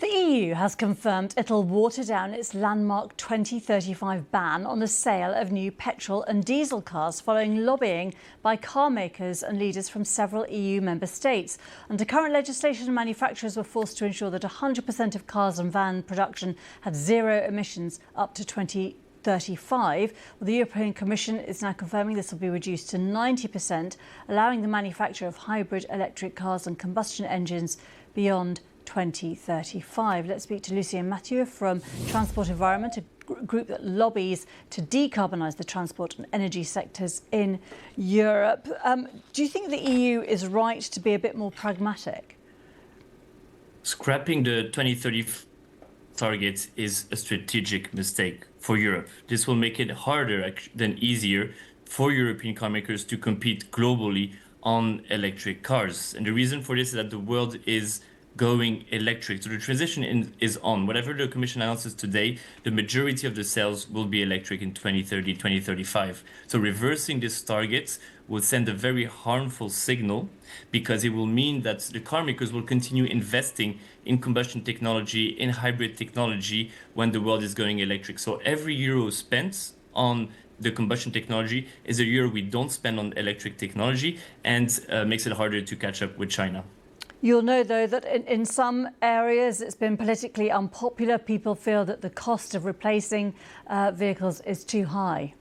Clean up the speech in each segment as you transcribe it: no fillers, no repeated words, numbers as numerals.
The EU has confirmed it'll water down its landmark 2035 ban on the sale of new petrol and diesel cars following lobbying by car makers and leaders from several EU member states. Under current legislation, manufacturers were forced to ensure that 100% of cars and van production had zero emissions up to 2035. Well, the European Commission is now confirming this will be reduced to 90%, allowing the manufacture of hybrid electric cars and combustion engines beyond 2035. Let's speak to Lucien Mathieu from Transport Environment, a group that lobbies to decarbonise the transport and energy sectors in Europe. Do you think the EU is right to be a bit more pragmatic? Scrapping the 2030 target is a strategic mistake for Europe. This will make it harder than easier for European car makers to compete globally on electric cars. And the reason for this is that the world is going electric. So the transition is on. Whatever the Commission announces today, the majority of the sales will be electric in 2030, 2035. So reversing this target will send a very harmful signal, because it will mean that the car makers will continue investing in combustion technology, in hybrid technology, when the world is going electric. So every euro spent on the combustion technology is a euro we don't spend on electric technology, and makes it harder to catch up with China. You'll know, though, that in some areas it's been politically unpopular. People feel that the cost of replacing vehicles is too high.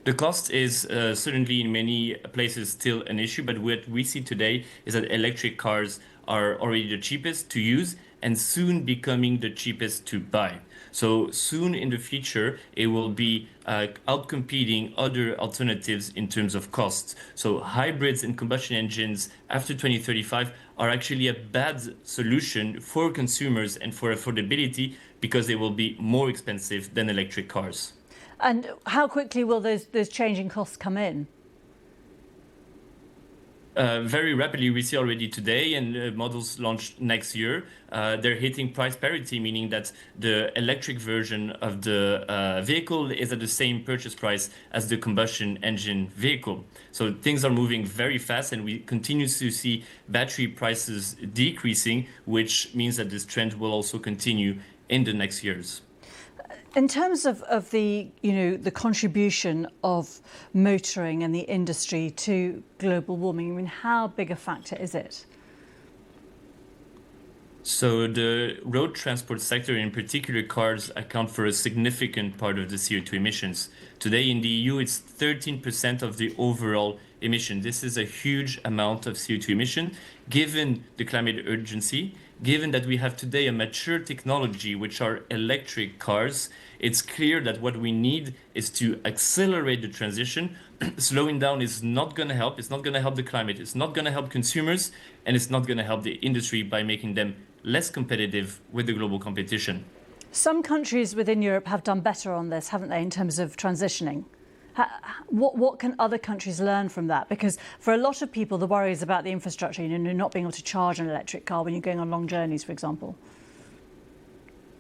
The cost is certainly in many places still an issue, but what we see today is that electric cars are already the cheapest to use and soon becoming the cheapest to buy. So soon in the future, it will be outcompeting other alternatives in terms of cost. So hybrids and combustion engines after 2035 are actually a bad solution for consumers and for affordability, because they will be more expensive than electric cars. And how quickly will those changing costs come in? Very rapidly. We see already today, and models launched next year, they're hitting price parity, meaning that the electric version of the vehicle is at the same purchase price as the combustion engine vehicle. So things are moving very fast, and we continue to see battery prices decreasing, which means that this trend will also continue in the next years. In terms of the contribution of motoring and the industry to global warming, I mean, how big a factor is it? So the road transport sector, in particular cars, account for a significant part of the CO2 emissions. Today in the EU, it's 13% of the overall emission. This is a huge amount of CO2 emission, given the climate urgency. Given that we have today a mature technology, which are electric cars, it's clear that what we need is to accelerate the transition. Slowing down is not going to help. It's not going to help the climate. It's not going to help consumers, and it's not going to help the industry by making them less competitive with the global competition. Some countries within Europe have done better on this, haven't they, in terms of transitioning? What can other countries learn from that? Because for a lot of people, the worry is about the infrastructure, not being able to charge an electric car when you're going on long journeys, for example.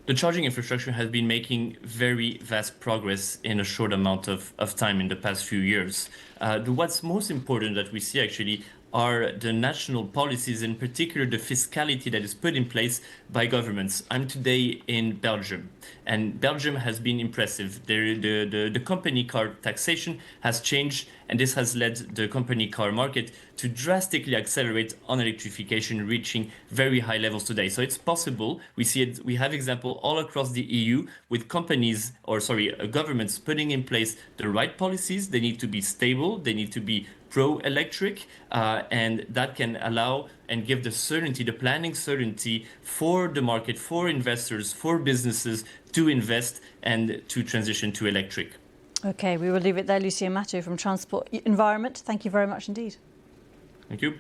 The charging infrastructure has been making very vast progress in a short amount of time in the past few years. What's most important that we see actually are the national policies, in particular the fiscality that is put in place by governments. I'm today in Belgium, and Belgium has been impressive. The company car taxation has changed, and this has led the company car market to drastically accelerate on electrification, reaching very high levels today. So it's possible. We see it. We have example all across the EU with governments putting in place the right policies. They need to be stable. They need to be pro-electric, and that can allow and give the certainty, the planning certainty for the market, for investors, for businesses to invest and to transition to electric. OK, we will leave it there. Lucien Mathieu from Transport Environment, thank you very much indeed. Thank you.